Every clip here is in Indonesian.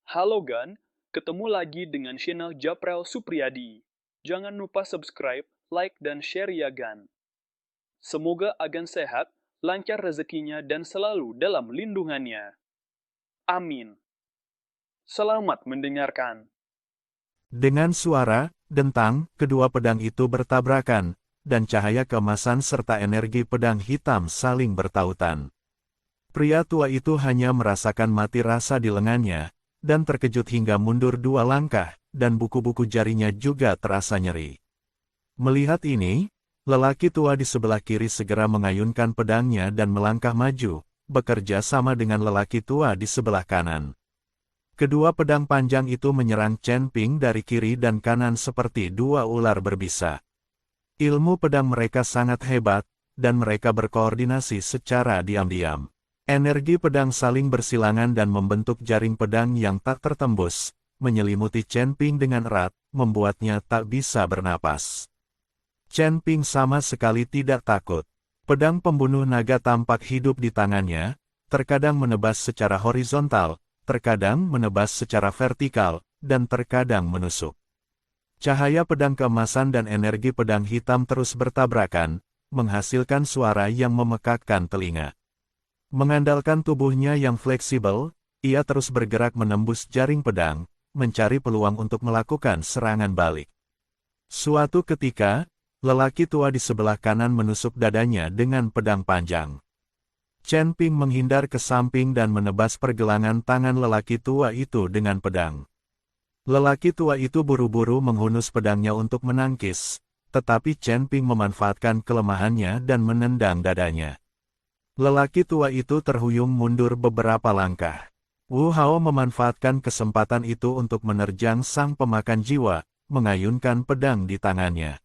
Halo Gan, ketemu lagi dengan channel Japrel Supriyadi. Jangan lupa subscribe, like, dan share ya Gan. Semoga Agan sehat, lancar rezekinya, dan selalu dalam lindungannya. Amin. Selamat mendengarkan. Dengan suara, dentang, kedua pedang itu bertabrakan, dan cahaya keemasan serta energi pedang hitam saling bertautan. Pria tua itu hanya merasakan mati rasa di lengannya, dan terkejut hingga mundur 2 langkah, dan buku-buku jarinya juga terasa nyeri. Melihat ini, lelaki tua di sebelah kiri segera mengayunkan pedangnya dan melangkah maju, bekerja sama dengan lelaki tua di sebelah kanan. Kedua pedang panjang itu menyerang Chen Ping dari kiri dan kanan seperti dua ular berbisa. Ilmu pedang mereka sangat hebat, dan mereka berkoordinasi secara diam-diam. Energi pedang saling bersilangan dan membentuk jaring pedang yang tak tertembus, menyelimuti Chen Ping dengan erat, membuatnya tak bisa bernapas. Chen Ping sama sekali tidak takut. Pedang pembunuh naga tampak hidup di tangannya, terkadang menebas secara horizontal, terkadang menebas secara vertikal, dan terkadang menusuk. Cahaya pedang keemasan dan energi pedang hitam terus bertabrakan, menghasilkan suara yang memekakkan telinga. Mengandalkan tubuhnya yang fleksibel, ia terus bergerak menembus jaring pedang, mencari peluang untuk melakukan serangan balik. Suatu ketika, lelaki tua di sebelah kanan menusuk dadanya dengan pedang panjang. Chen Ping menghindar ke samping dan menebas pergelangan tangan lelaki tua itu dengan pedang. Lelaki tua itu buru-buru menghunus pedangnya untuk menangkis, tetapi Chen Ping memanfaatkan kelemahannya dan menendang dadanya. Lelaki tua itu terhuyung mundur beberapa langkah. Wu Hao memanfaatkan kesempatan itu untuk menerjang sang pemakan jiwa, mengayunkan pedang di tangannya.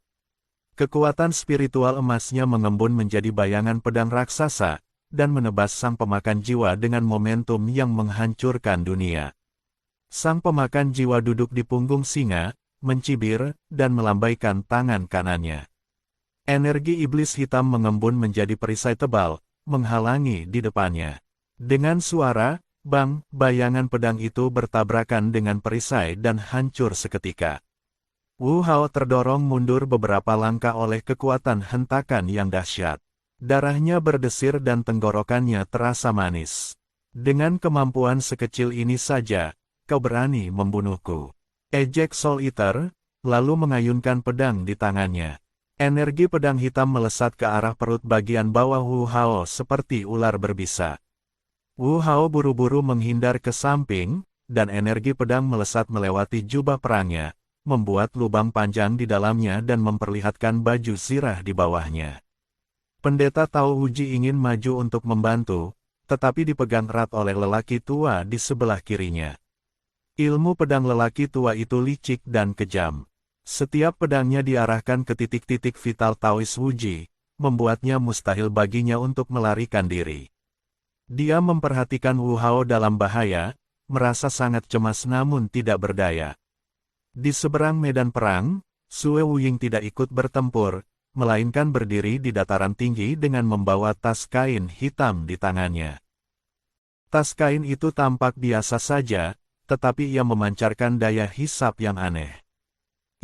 Kekuatan spiritual emasnya mengembun menjadi bayangan pedang raksasa, dan menebas sang pemakan jiwa dengan momentum yang menghancurkan dunia. Sang pemakan jiwa duduk di punggung singa, mencibir, dan melambaikan tangan kanannya. Energi iblis hitam mengembun menjadi perisai tebal, menghalangi di depannya. Dengan suara, bang, bayangan pedang itu bertabrakan dengan perisai dan hancur seketika. Wu Hao terdorong mundur beberapa langkah oleh kekuatan hentakan yang dahsyat. Darahnya berdesir dan tenggorokannya terasa manis. Dengan kemampuan sekecil ini saja, kau berani membunuhku. Ejek Soul Eater, lalu mengayunkan pedang di tangannya. Energi pedang hitam melesat ke arah perut bagian bawah Wu Hao seperti ular berbisa. Wu Hao buru-buru menghindar ke samping, dan energi pedang melesat melewati jubah perangnya, membuat lubang panjang di dalamnya dan memperlihatkan baju zirah di bawahnya. Pendeta Tao Uji ingin maju untuk membantu, tetapi dipegang erat oleh lelaki tua di sebelah kirinya. Ilmu pedang lelaki tua itu licik dan kejam. Setiap pedangnya diarahkan ke titik-titik vital Taois Wuji, membuatnya mustahil baginya untuk melarikan diri. Dia memperhatikan Wu Hao dalam bahaya, merasa sangat cemas namun tidak berdaya. Di seberang medan perang, Sue Wuying tidak ikut bertempur, melainkan berdiri di dataran tinggi dengan membawa tas kain hitam di tangannya. Tas kain itu tampak biasa saja, tetapi ia memancarkan daya hisap yang aneh.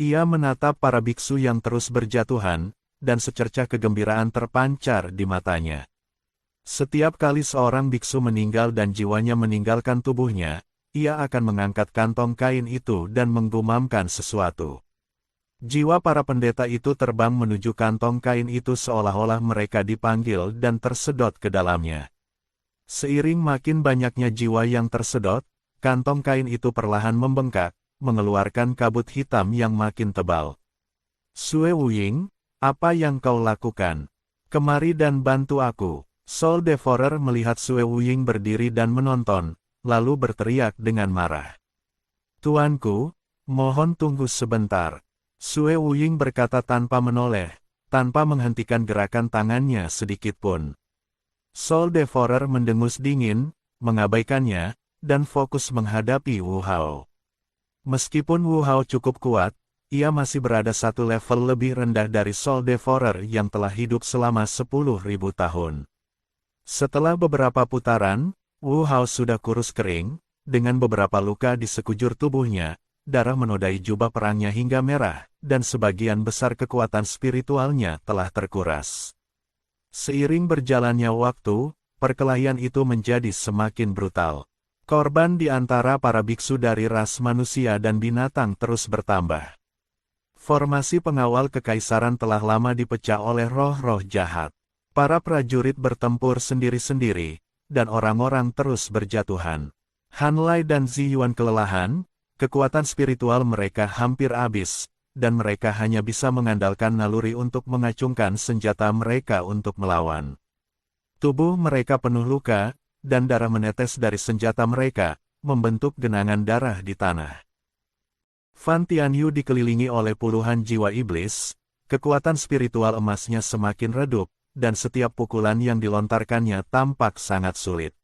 Ia menatap para biksu yang terus berjatuhan, dan secercah kegembiraan terpancar di matanya. Setiap kali seorang biksu meninggal dan jiwanya meninggalkan tubuhnya, ia akan mengangkat kantong kain itu dan menggumamkan sesuatu. Jiwa para pendeta itu terbang menuju kantong kain itu seolah-olah mereka dipanggil dan tersedot ke dalamnya. Seiring makin banyaknya jiwa yang tersedot, kantong kain itu perlahan membengkak, mengeluarkan kabut hitam yang makin tebal. Sue Wuying, apa yang kau lakukan? Kemari dan bantu aku. Soul Devourer melihat Sue Wuying berdiri dan menonton, lalu berteriak dengan marah. Tuanku, mohon tunggu sebentar. Sue Wuying berkata tanpa menoleh, tanpa menghentikan gerakan tangannya sedikitpun. Soul Devourer mendengus dingin, mengabaikannya, dan fokus menghadapi Wu Hao. Meskipun Wu Hao cukup kuat, ia masih berada satu level lebih rendah dari Soul Devourer yang telah hidup selama 10.000 tahun. Setelah beberapa putaran, Wu Hao sudah kurus kering, dengan beberapa luka di sekujur tubuhnya, darah menodai jubah perangnya hingga merah, dan sebagian besar kekuatan spiritualnya telah terkuras. Seiring berjalannya waktu, perkelahian itu menjadi semakin brutal. Korban di antara para biksu dari ras manusia dan binatang terus bertambah. Formasi pengawal kekaisaran telah lama dipecah oleh roh-roh jahat. Para prajurit bertempur sendiri-sendiri, dan orang-orang terus berjatuhan. Han Lai dan Zi Yuan kelelahan, kekuatan spiritual mereka hampir habis, dan mereka hanya bisa mengandalkan naluri untuk mengacungkan senjata mereka untuk melawan. Tubuh mereka penuh luka, dan darah menetes dari senjata mereka, membentuk genangan darah di tanah. Fan Tianyu dikelilingi oleh puluhan jiwa iblis, kekuatan spiritual emasnya semakin redup, dan setiap pukulan yang dilontarkannya tampak sangat sulit.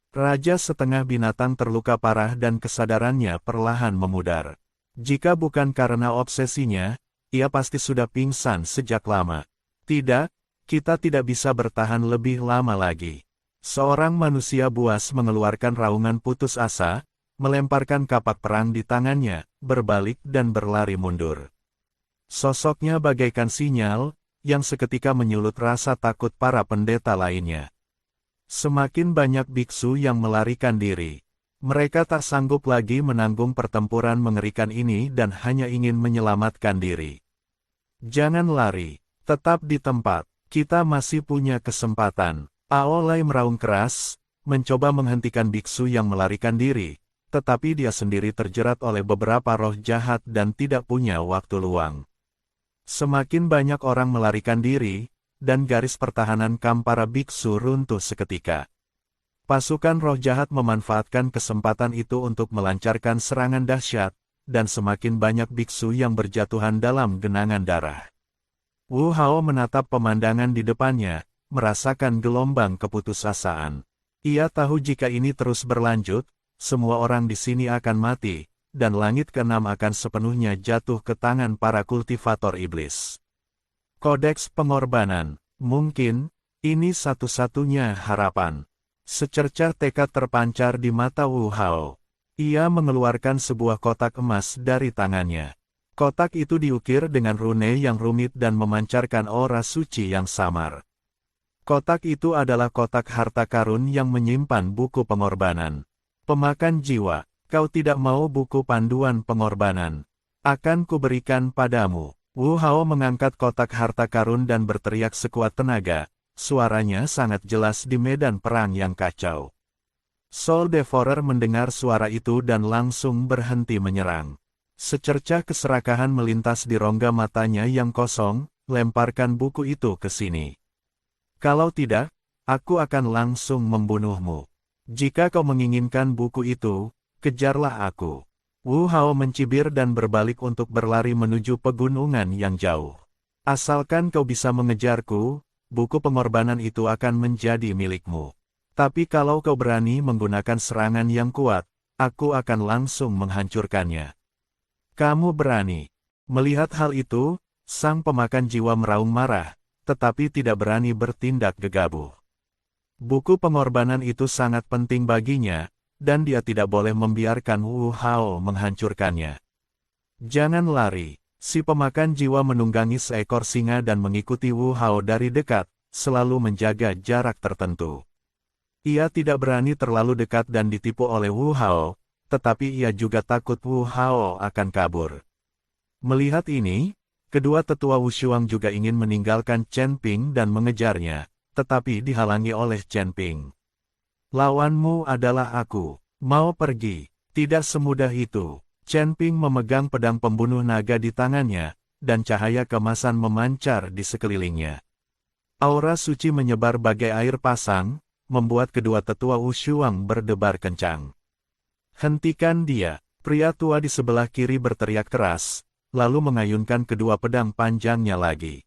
Raja setengah binatang terluka parah dan kesadarannya perlahan memudar. Jika bukan karena obsesinya, ia pasti sudah pingsan sejak lama. Tidak, kita tidak bisa bertahan lebih lama lagi. Seorang manusia buas mengeluarkan raungan putus asa, melemparkan kapak perang di tangannya, berbalik dan berlari mundur. Sosoknya bagaikan sinyal, yang seketika menyulut rasa takut para pendeta lainnya. Semakin banyak biksu yang melarikan diri. Mereka tak sanggup lagi menanggung pertempuran mengerikan ini dan hanya ingin menyelamatkan diri. Jangan lari, tetap di tempat, kita masih punya kesempatan. Ao Lai meraung keras, mencoba menghentikan biksu yang melarikan diri, tetapi dia sendiri terjerat oleh beberapa roh jahat dan tidak punya waktu luang. Semakin banyak orang melarikan diri, dan garis pertahanan kamp para biksu runtuh seketika. Pasukan roh jahat memanfaatkan kesempatan itu untuk melancarkan serangan dahsyat, dan semakin banyak biksu yang berjatuhan dalam genangan darah. Wu Hao menatap pemandangan di depannya, merasakan gelombang keputusasaan. Ia tahu jika ini terus berlanjut, semua orang di sini akan mati, dan langit keenam akan sepenuhnya jatuh ke tangan para kultivator iblis. Kodeks pengorbanan, mungkin, ini satu-satunya harapan. Secercah tekad terpancar di mata Wu Hao. Ia mengeluarkan sebuah kotak emas dari tangannya. Kotak itu diukir dengan rune yang rumit dan memancarkan aura suci yang samar. Kotak itu adalah kotak harta karun yang menyimpan buku pengorbanan. Pemakan jiwa, kau tidak mau buku panduan pengorbanan. Akan kuberikan padamu. Wu Hao mengangkat kotak harta karun dan berteriak sekuat tenaga. Suaranya sangat jelas di medan perang yang kacau. Soul Devourer mendengar suara itu dan langsung berhenti menyerang. Secercah keserakahan melintas di rongga matanya yang kosong, lemparkan buku itu ke sini. Kalau tidak, aku akan langsung membunuhmu. Jika kau menginginkan buku itu, kejarlah aku. Wu Hao mencibir dan berbalik untuk berlari menuju pegunungan yang jauh. Asalkan kau bisa mengejarku, buku pengorbanan itu akan menjadi milikmu. Tapi kalau kau berani menggunakan serangan yang kuat, aku akan langsung menghancurkannya. Kamu berani. Melihat hal itu, sang pemakan jiwa meraung marah, tetapi tidak berani bertindak gegabah. Buku pengorbanan itu sangat penting baginya, dan dia tidak boleh membiarkan Wu Hao menghancurkannya. Jangan lari. Si pemakan jiwa menunggangi seekor singa dan mengikuti Wu Hao dari dekat, selalu menjaga jarak tertentu. Ia tidak berani terlalu dekat dan ditipu oleh Wu Hao, tetapi ia juga takut Wu Hao akan kabur. Melihat ini, kedua tetua Wushuang juga ingin meninggalkan Chen Ping dan mengejarnya, tetapi dihalangi oleh Chen Ping. Lawanmu adalah aku. Mau pergi? Tidak semudah itu. Chen Ping memegang pedang pembunuh naga di tangannya, dan cahaya kemasan memancar di sekelilingnya. Aura suci menyebar bagai air pasang, membuat kedua tetua Wushuang berdebar kencang. Hentikan dia! Pria tua di sebelah kiri berteriak keras, lalu mengayunkan kedua pedang panjangnya lagi.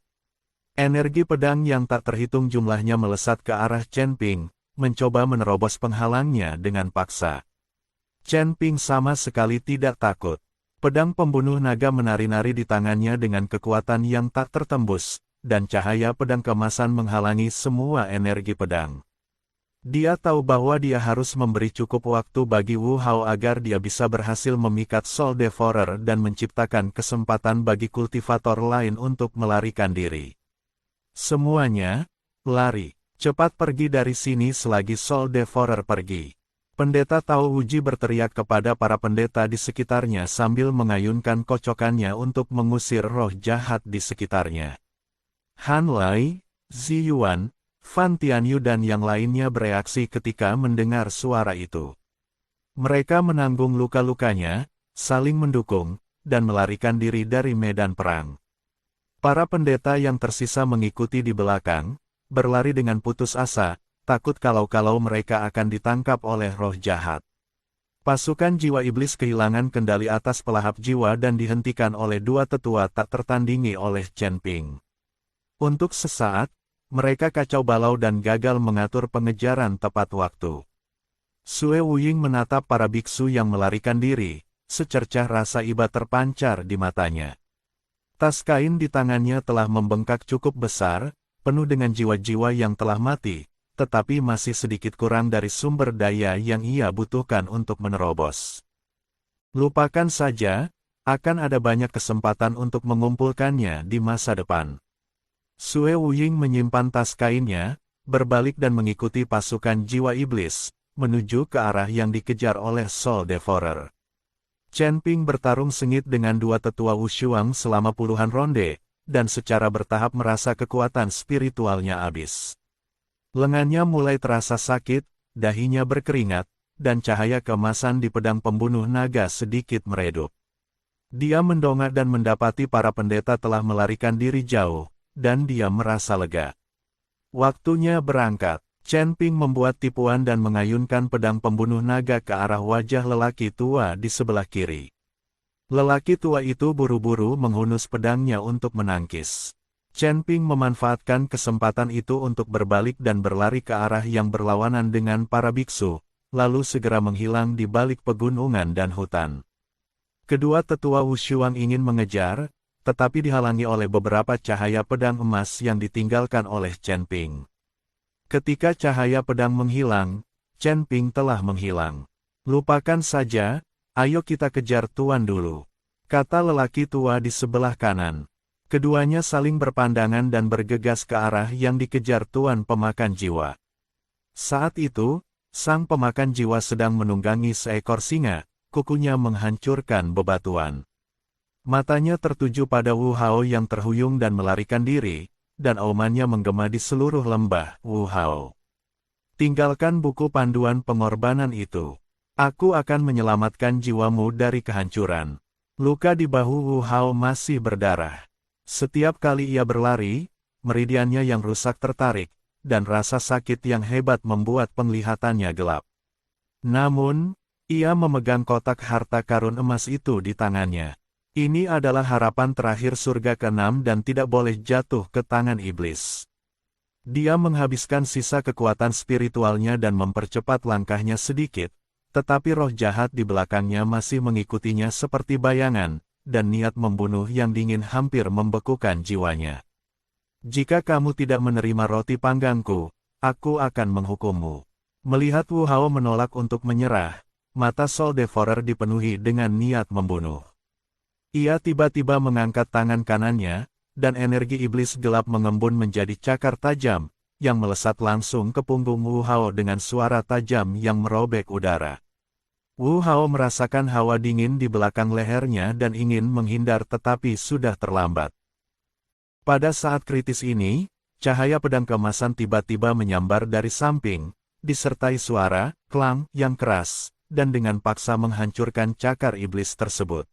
Energi pedang yang tak terhitung jumlahnya melesat ke arah Chen Ping, mencoba menerobos penghalangnya dengan paksa. Chen Ping sama sekali tidak takut. Pedang pembunuh naga menari-nari di tangannya dengan kekuatan yang tak tertembus, dan cahaya pedang kemasan menghalangi semua energi pedang. Dia tahu bahwa dia harus memberi cukup waktu bagi Wu Hao agar dia bisa berhasil memikat Soul Devourer dan menciptakan kesempatan bagi kultivator lain untuk melarikan diri. Semuanya, lari, cepat pergi dari sini selagi Soul Devourer pergi. Pendeta Tao Uji berteriak kepada para pendeta di sekitarnya sambil mengayunkan kocokannya untuk mengusir roh jahat di sekitarnya. Han Lai, Zi Yuan, Fan Tianyu dan yang lainnya bereaksi ketika mendengar suara itu. Mereka menanggung luka-lukanya, saling mendukung, dan melarikan diri dari medan perang. Para pendeta yang tersisa mengikuti di belakang, berlari dengan putus asa, takut kalau-kalau mereka akan ditangkap oleh roh jahat. Pasukan jiwa iblis kehilangan kendali atas pelahap jiwa dan dihentikan oleh dua tetua tak tertandingi oleh Chen Ping. Untuk sesaat, mereka kacau balau dan gagal mengatur pengejaran tepat waktu. Sue Wuying menatap para biksu yang melarikan diri, secercah rasa iba terpancar di matanya. Tas kain di tangannya telah membengkak cukup besar, penuh dengan jiwa-jiwa yang telah mati, tetapi masih sedikit kurang dari sumber daya yang ia butuhkan untuk menerobos. Lupakan saja, akan ada banyak kesempatan untuk mengumpulkannya di masa depan. Sue Wuying menyimpan tas kainnya, berbalik dan mengikuti pasukan jiwa iblis, menuju ke arah yang dikejar oleh Soul Devourer. Chen Ping bertarung sengit dengan dua tetua Wushuang selama puluhan ronde, dan secara bertahap merasa kekuatan spiritualnya habis. Lengannya mulai terasa sakit, dahinya berkeringat, dan cahaya keemasan di pedang pembunuh naga sedikit meredup. Dia mendongak dan mendapati para pendeta telah melarikan diri jauh, dan dia merasa lega. Waktunya berangkat. Chen Ping membuat tipuan dan mengayunkan pedang pembunuh naga ke arah wajah lelaki tua di sebelah kiri. Lelaki tua itu buru-buru menghunus pedangnya untuk menangkis. Chen Ping memanfaatkan kesempatan itu untuk berbalik dan berlari ke arah yang berlawanan dengan para biksu, lalu segera menghilang di balik pegunungan dan hutan. Kedua tetua Wushuang ingin mengejar, tetapi dihalangi oleh beberapa cahaya pedang emas yang ditinggalkan oleh Chen Ping. Ketika cahaya pedang menghilang, Chen Ping telah menghilang. Lupakan saja, ayo kita kejar Tuan dulu, kata lelaki tua di sebelah kanan. Keduanya saling berpandangan dan bergegas ke arah yang dikejar Tuan pemakan jiwa. Saat itu, sang pemakan jiwa sedang menunggangi seekor singa, kukunya menghancurkan bebatuan. Matanya tertuju pada Wu Hao yang terhuyung dan melarikan diri, dan aumannya menggema di seluruh lembah. Wu Hao, tinggalkan buku panduan pengorbanan itu. Aku akan menyelamatkan jiwamu dari kehancuran. Luka di bahu Wu Hao masih berdarah. Setiap kali ia berlari, meridiannya yang rusak tertarik, dan rasa sakit yang hebat membuat penglihatannya gelap. Namun, ia memegang kotak harta karun emas itu di tangannya. Ini adalah harapan terakhir surga ke-6 dan tidak boleh jatuh ke tangan iblis. Dia menghabiskan sisa kekuatan spiritualnya dan mempercepat langkahnya sedikit, tetapi roh jahat di belakangnya masih mengikutinya seperti bayangan, dan niat membunuh yang dingin hampir membekukan jiwanya. Jika kamu tidak menerima roti panggangku, aku akan menghukummu. Melihat Wu Hao menolak untuk menyerah, mata Soul Devourer dipenuhi dengan niat membunuh. Ia tiba-tiba mengangkat tangan kanannya, dan energi iblis gelap mengembun menjadi cakar tajam, yang melesat langsung ke punggung Wu Hao dengan suara tajam yang merobek udara. Wu Hao merasakan hawa dingin di belakang lehernya dan ingin menghindar tetapi sudah terlambat. Pada saat kritis ini, cahaya pedang keemasan tiba-tiba menyambar dari samping, disertai suara, klang, yang keras, dan dengan paksa menghancurkan cakar iblis tersebut.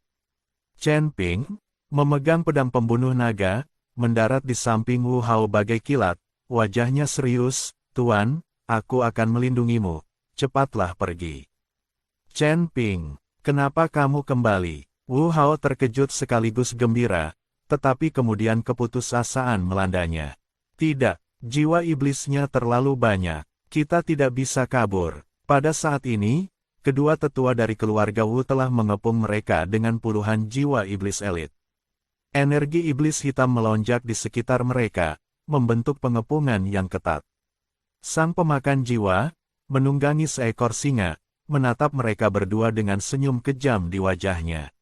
Chen Ping, memegang pedang pembunuh naga, mendarat di samping Wu Hao bagai kilat, wajahnya serius, Tuan, aku akan melindungimu, cepatlah pergi. Chen Ping, kenapa kamu kembali? Wu Hao terkejut sekaligus gembira, tetapi kemudian keputusasaan melandanya. Tidak, jiwa iblisnya terlalu banyak, kita tidak bisa kabur. Pada saat ini, kedua tetua dari keluarga Wu telah mengepung mereka dengan puluhan jiwa iblis elit. Energi iblis hitam melonjak di sekitar mereka, membentuk pengepungan yang ketat. Sang pemakan jiwa, menunggangi seekor singa, menatap mereka berdua dengan senyum kejam di wajahnya.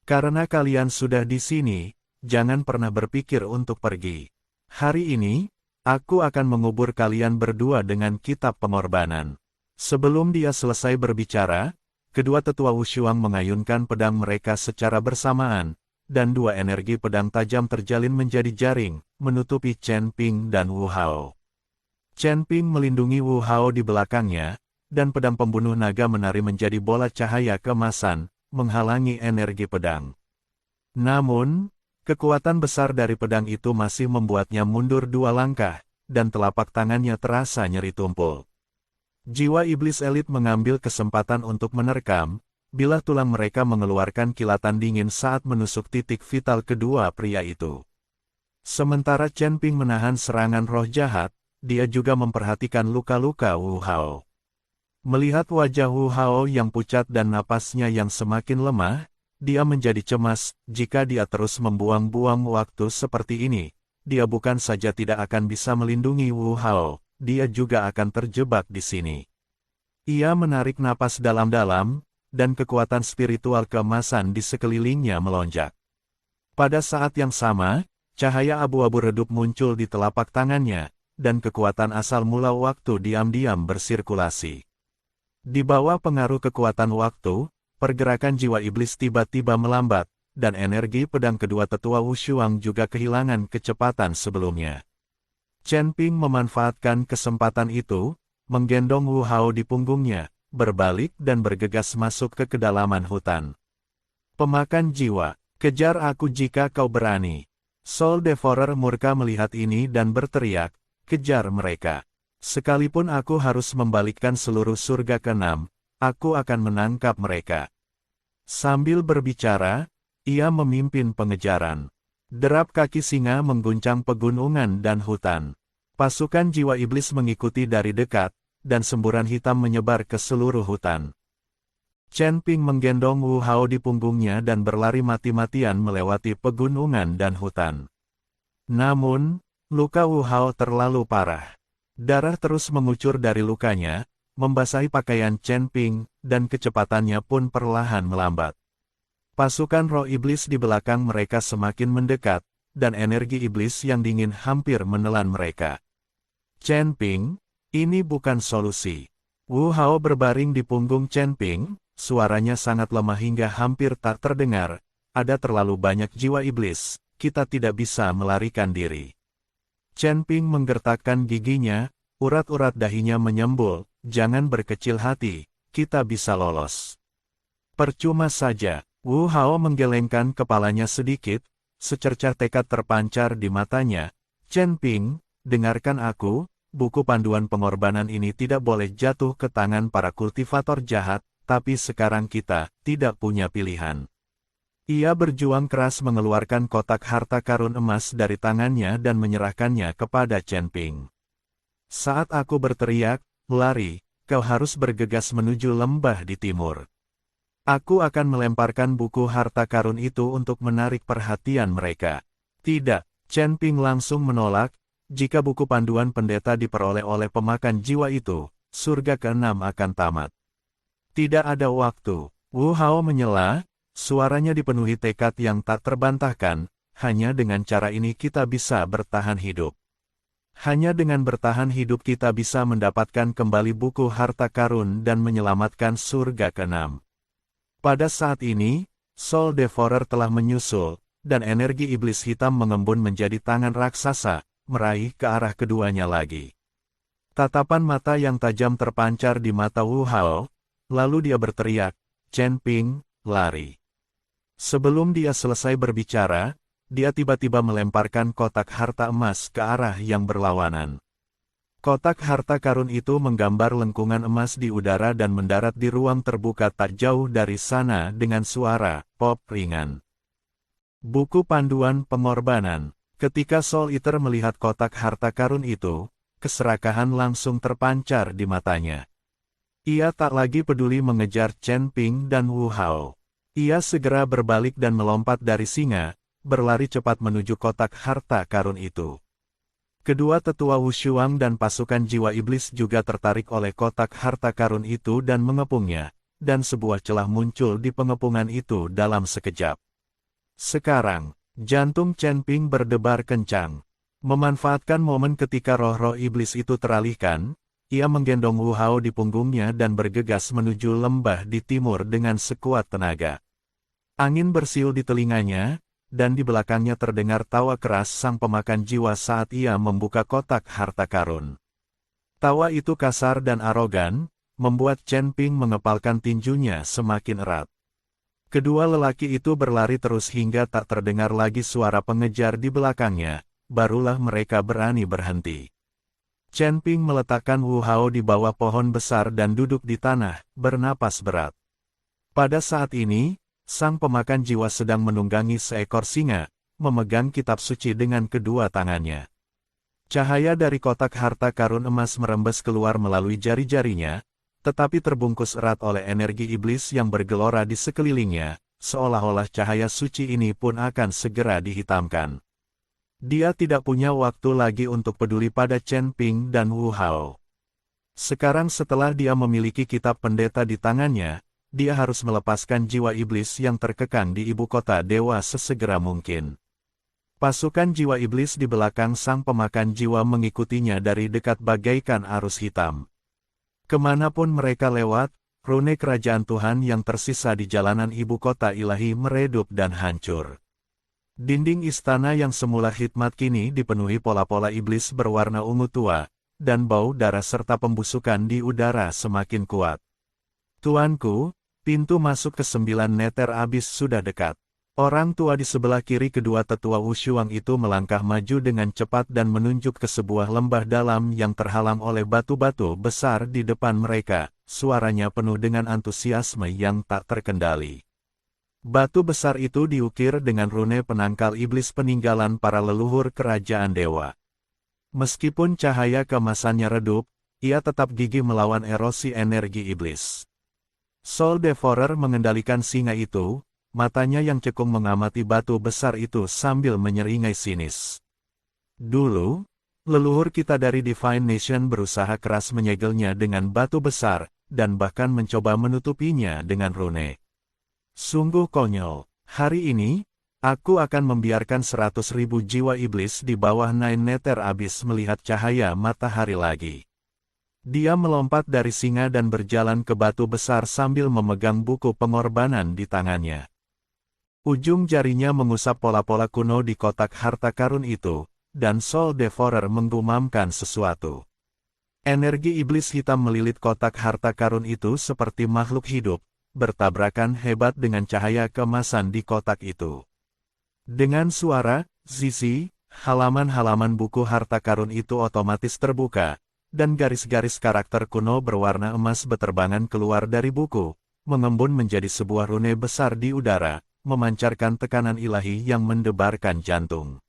Karena kalian sudah di sini, jangan pernah berpikir untuk pergi. Hari ini, aku akan mengubur kalian berdua dengan kitab pengorbanan. Sebelum dia selesai berbicara, kedua tetua Wushuang mengayunkan pedang mereka secara bersamaan, dan dua energi pedang tajam terjalin menjadi jaring, menutupi Chen Ping dan Wu Hao. Chen Ping melindungi Wu Hao di belakangnya, dan pedang pembunuh naga menari menjadi bola cahaya keemasan, menghalangi energi pedang. Namun, kekuatan besar dari pedang itu masih membuatnya mundur 2 langkah, dan telapak tangannya terasa nyeri tumpul. Jiwa iblis elit mengambil kesempatan untuk menerkam, bila tulang mereka mengeluarkan kilatan dingin saat menusuk titik vital kedua pria itu. Sementara Chen Ping menahan serangan roh jahat, dia juga memperhatikan luka-luka Wu Hao. Melihat wajah Wu Hao yang pucat dan napasnya yang semakin lemah, dia menjadi cemas. Jika dia terus membuang-buang waktu seperti ini, dia bukan saja tidak akan bisa melindungi Wu Hao, dia juga akan terjebak di sini. Ia menarik napas dalam-dalam, dan kekuatan spiritual keemasan di sekelilingnya melonjak. Pada saat yang sama, cahaya abu-abu redup muncul di telapak tangannya, dan kekuatan asal mula waktu diam-diam bersirkulasi. Di bawah pengaruh kekuatan waktu, pergerakan jiwa iblis tiba-tiba melambat, dan energi pedang kedua tetua Wushuang juga kehilangan kecepatan sebelumnya. Chen Ping memanfaatkan kesempatan itu, menggendong Wu Hao di punggungnya, berbalik dan bergegas masuk ke kedalaman hutan. Pemakan jiwa, kejar aku jika kau berani. Soul Devourer murka melihat ini dan berteriak, kejar mereka. Sekalipun aku harus membalikkan seluruh surga ke-6, aku akan menangkap mereka. Sambil berbicara, ia memimpin pengejaran. Derap kaki singa mengguncang pegunungan dan hutan. Pasukan jiwa iblis mengikuti dari dekat, dan semburan hitam menyebar ke seluruh hutan. Chen Ping menggendong Wu Hao di punggungnya dan berlari mati-matian melewati pegunungan dan hutan. Namun, luka Wu Hao terlalu parah. Darah terus mengucur dari lukanya, membasahi pakaian Chen Ping, dan kecepatannya pun perlahan melambat. Pasukan roh iblis di belakang mereka semakin mendekat, dan energi iblis yang dingin hampir menelan mereka. Chen Ping, ini bukan solusi. Wu Hao berbaring di punggung Chen Ping, suaranya sangat lemah hingga hampir tak terdengar. Ada terlalu banyak jiwa iblis, kita tidak bisa melarikan diri. Chen Ping menggertakkan giginya, urat-urat dahinya menyembul, jangan berkecil hati, kita bisa lolos. Percuma saja, Wu Hao menggelengkan kepalanya sedikit, secercah tekad terpancar di matanya. Chen Ping, dengarkan aku, buku panduan pengorbanan ini tidak boleh jatuh ke tangan para kultivator jahat, tapi sekarang kita tidak punya pilihan. Ia berjuang keras mengeluarkan kotak harta karun emas dari tangannya dan menyerahkannya kepada Chen Ping. Saat aku berteriak, lari, kau harus bergegas menuju lembah di timur. Aku akan melemparkan buku harta karun itu untuk menarik perhatian mereka. Tidak, Chen Ping langsung menolak, jika buku panduan pendeta diperoleh oleh pemakan jiwa itu, surga ke-6 akan tamat. Tidak ada waktu, Wu Hao menyela. Suaranya dipenuhi tekad yang tak terbantahkan, hanya dengan cara ini kita bisa bertahan hidup. Hanya dengan bertahan hidup kita bisa mendapatkan kembali buku harta karun dan menyelamatkan surga ke-6. Pada saat ini, Soul Devourer telah menyusul, dan energi iblis hitam mengembun menjadi tangan raksasa, meraih ke arah keduanya lagi. Tatapan mata yang tajam terpancar di mata Wu Hao, lalu dia berteriak, Chen Ping, lari. Sebelum dia selesai berbicara, dia tiba-tiba melemparkan kotak harta emas ke arah yang berlawanan. Kotak harta karun itu menggambar lengkungan emas di udara dan mendarat di ruang terbuka tak jauh dari sana dengan suara pop ringan. Buku panduan pengorbanan. Ketika Soul Eater melihat kotak harta karun itu, keserakahan langsung terpancar di matanya. Ia tak lagi peduli mengejar Chen Ping dan Wu Hao. Ia segera berbalik dan melompat dari singa, berlari cepat menuju kotak harta karun itu. Kedua tetua Wushuang dan pasukan jiwa iblis juga tertarik oleh kotak harta karun itu dan mengepungnya, dan sebuah celah muncul di pengepungan itu dalam sekejap. Sekarang, jantung Chen Ping berdebar kencang. Memanfaatkan momen ketika roh-roh iblis itu teralihkan, ia menggendong Wu Hao di punggungnya dan bergegas menuju lembah di timur dengan sekuat tenaga. Angin bersiul di telinganya, dan di belakangnya terdengar tawa keras sang pemakan jiwa saat ia membuka kotak harta karun. Tawa itu kasar dan arogan, membuat Chen Ping mengepalkan tinjunya semakin erat. Kedua lelaki itu berlari terus hingga tak terdengar lagi suara pengejar di belakangnya. Barulah mereka berani berhenti. Chen Ping meletakkan Wu Hao di bawah pohon besar dan duduk di tanah, bernapas berat. Pada saat ini, sang pemakan jiwa sedang menunggangi seekor singa, memegang kitab suci dengan kedua tangannya. Cahaya dari kotak harta karun emas merembes keluar melalui jari-jarinya, tetapi terbungkus erat oleh energi iblis yang bergelora di sekelilingnya, seolah-olah cahaya suci ini pun akan segera dihitamkan. Dia tidak punya waktu lagi untuk peduli pada Chen Ping dan Wu Hao. Sekarang setelah dia memiliki kitab pendeta di tangannya, dia harus melepaskan jiwa iblis yang terkekang di ibu kota dewa sesegera mungkin. Pasukan jiwa iblis di belakang sang pemakan jiwa mengikutinya dari dekat bagaikan arus hitam. Kemanapun mereka lewat, rune kerajaan Tuhan yang tersisa di jalanan ibu kota ilahi meredup dan hancur. Dinding istana yang semula khidmat kini dipenuhi pola-pola iblis berwarna ungu tua, dan bau darah serta pembusukan di udara semakin kuat. Tuanku, pintu masuk ke 9 neter abis sudah dekat. Orang tua di sebelah kiri kedua tetua Wushuang itu melangkah maju dengan cepat dan menunjuk ke sebuah lembah dalam yang terhalang oleh batu-batu besar di depan mereka, suaranya penuh dengan antusiasme yang tak terkendali. Batu besar itu diukir dengan rune penangkal iblis peninggalan para leluhur kerajaan dewa. Meskipun cahaya keemasannya redup, ia tetap gigih melawan erosi energi iblis. Soul Devourer mengendalikan singa itu, matanya yang cekung mengamati batu besar itu sambil menyeringai sinis. Dulu, leluhur kita dari Divine Nation berusaha keras menyegelnya dengan batu besar, dan bahkan mencoba menutupinya dengan rune. Sungguh konyol. Hari ini, aku akan membiarkan 100.000 jiwa iblis di bawah Nine Nether Abyss melihat cahaya matahari lagi. Dia melompat dari singa dan berjalan ke batu besar sambil memegang buku pengorbanan di tangannya. Ujung jarinya mengusap pola-pola kuno di kotak harta karun itu, dan Soul Devourer menggumamkan sesuatu. Energi iblis hitam melilit kotak harta karun itu seperti makhluk hidup, bertabrakan hebat dengan cahaya keemasan di kotak itu. Dengan suara zizi, halaman-halaman buku harta karun itu otomatis terbuka, dan garis-garis karakter kuno berwarna emas beterbangan keluar dari buku, mengembun menjadi sebuah rune besar di udara, memancarkan tekanan ilahi yang mendebarkan jantung.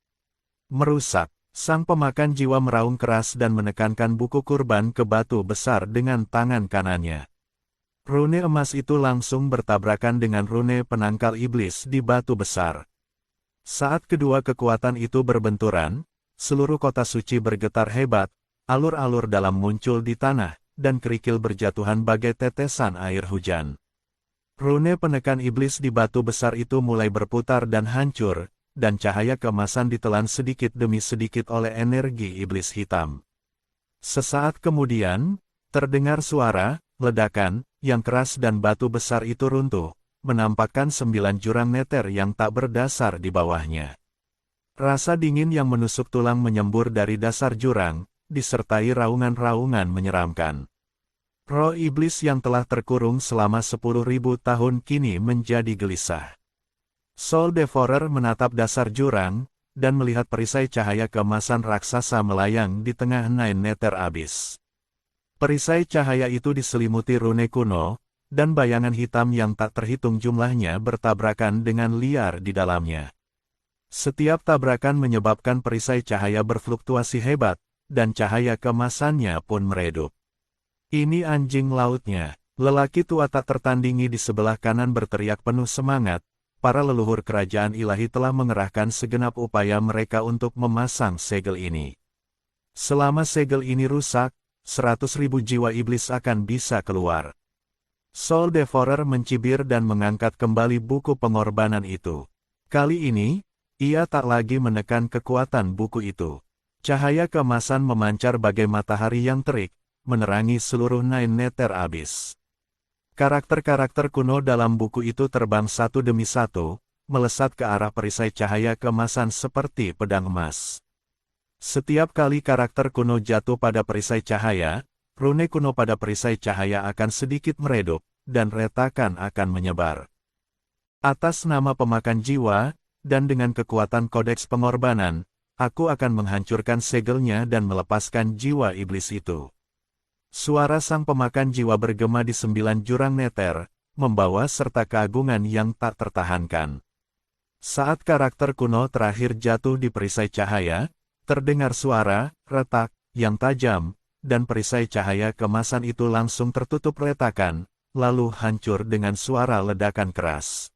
Merusak, sang pemakan jiwa meraung keras dan menekankan buku kurban ke batu besar dengan tangan kanannya. Rune emas itu langsung bertabrakan dengan rune penangkal iblis di batu besar. Saat kedua kekuatan itu berbenturan, seluruh kota suci bergetar hebat, alur-alur dalam muncul di tanah, dan kerikil berjatuhan bagai tetesan air hujan. Rune penekan iblis di batu besar itu mulai berputar dan hancur, dan cahaya keemasan ditelan sedikit demi sedikit oleh energi iblis hitam. Sesaat kemudian, terdengar suara ledakan yang keras dan batu besar itu runtuh, menampakkan 9 jurang neter yang tak berdasar di bawahnya. Rasa dingin yang menusuk tulang menyembur dari dasar jurang, disertai raungan-raungan menyeramkan. Roh iblis yang telah terkurung selama 10.000 tahun kini menjadi gelisah. Soul Devourer menatap dasar jurang, dan melihat perisai cahaya keemasan raksasa melayang di tengah Nine Nether Abyss. Perisai cahaya itu diselimuti rune kuno, dan bayangan hitam yang tak terhitung jumlahnya bertabrakan dengan liar di dalamnya. Setiap tabrakan menyebabkan perisai cahaya berfluktuasi hebat, dan cahaya keemasannya pun meredup. Ini anjing lautnya, lelaki tua tak tertandingi di sebelah kanan berteriak penuh semangat. Para leluhur kerajaan ilahi telah mengerahkan segenap upaya mereka untuk memasang segel ini. Selama segel ini rusak, 100.000 jiwa iblis akan bisa keluar. Soul Devourer mencibir dan mengangkat kembali buku pengorbanan itu. Kali ini, ia tak lagi menekan kekuatan buku itu. Cahaya keemasan memancar bagai matahari yang terik, menerangi seluruh Nine Nether Abyss. Karakter-karakter kuno dalam buku itu terbang satu demi satu, melesat ke arah perisai cahaya keemasan seperti pedang emas. Setiap kali karakter kuno jatuh pada perisai cahaya, rune kuno pada perisai cahaya akan sedikit meredup, dan retakan akan menyebar. Atas nama pemakan jiwa, dan dengan kekuatan kodeks pengorbanan, aku akan menghancurkan segelnya dan melepaskan jiwa iblis itu. Suara sang pemakan jiwa bergema di 9 jurang Nether, membawa serta keagungan yang tak tertahankan. Saat karakter kuno terakhir jatuh di perisai cahaya, terdengar suara, retak, yang tajam, dan perisai cahaya kemasan itu langsung tertutup retakan, lalu hancur dengan suara ledakan keras.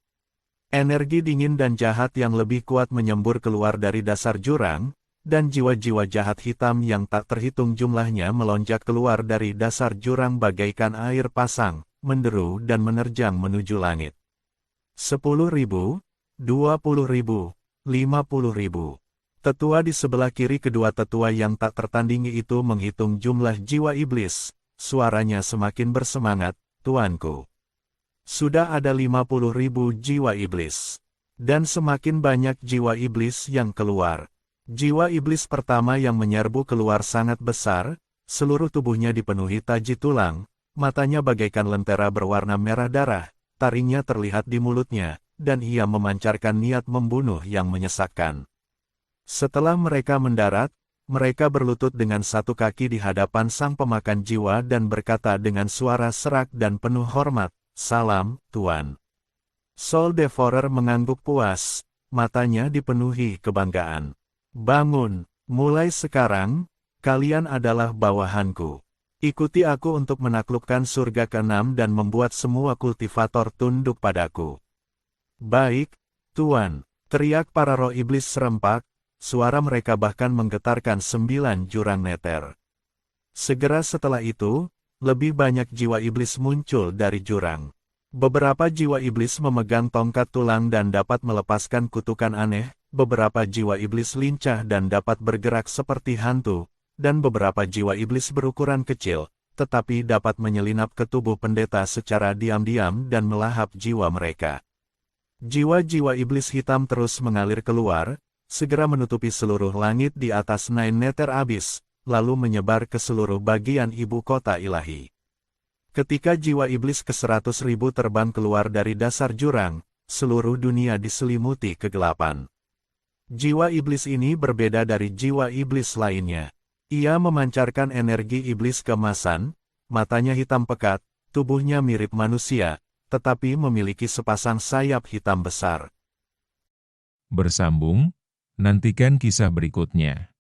Energi dingin dan jahat yang lebih kuat menyembur keluar dari dasar jurang, dan jiwa-jiwa jahat hitam yang tak terhitung jumlahnya melonjak keluar dari dasar jurang bagaikan air pasang, menderu dan menerjang menuju langit. 10.000, 20.000, 50.000. Tetua di sebelah kiri kedua tetua yang tak tertandingi itu menghitung jumlah jiwa iblis, suaranya semakin bersemangat, tuanku. Sudah ada 50.000 jiwa iblis. Dan semakin banyak jiwa iblis yang keluar. Jiwa iblis pertama yang menyerbu keluar sangat besar, seluruh tubuhnya dipenuhi taji tulang, matanya bagaikan lentera berwarna merah darah, taringnya terlihat di mulutnya, dan ia memancarkan niat membunuh yang menyesakkan. Setelah mereka mendarat, mereka berlutut dengan satu kaki di hadapan sang pemakan jiwa dan berkata dengan suara serak dan penuh hormat, "Salam, Tuan." Soul Devourer mengangguk puas, matanya dipenuhi kebanggaan. "Bangun, mulai sekarang, kalian adalah bawahanku. Ikuti aku untuk menaklukkan surga ke-6 dan membuat semua kultivator tunduk padaku." "Baik, Tuan," teriak para roh iblis serempak. Suara mereka bahkan menggetarkan 9 jurang Nether. Segera setelah itu, lebih banyak jiwa iblis muncul dari jurang. Beberapa jiwa iblis memegang tongkat tulang dan dapat melepaskan kutukan aneh, beberapa jiwa iblis lincah dan dapat bergerak seperti hantu, dan beberapa jiwa iblis berukuran kecil, tetapi dapat menyelinap ke tubuh pendeta secara diam-diam dan melahap jiwa mereka. Jiwa-jiwa iblis hitam terus mengalir keluar, segera menutupi seluruh langit di atas Nine Nether Abyss, lalu menyebar ke seluruh bagian ibu kota ilahi. Ketika jiwa iblis ke-100.000 terbang keluar dari dasar jurang, seluruh dunia diselimuti kegelapan. Jiwa iblis ini berbeda dari jiwa iblis lainnya. Ia memancarkan energi iblis keemasan, matanya hitam pekat, tubuhnya mirip manusia, tetapi memiliki sepasang sayap hitam besar. Bersambung. Nantikan kisah berikutnya.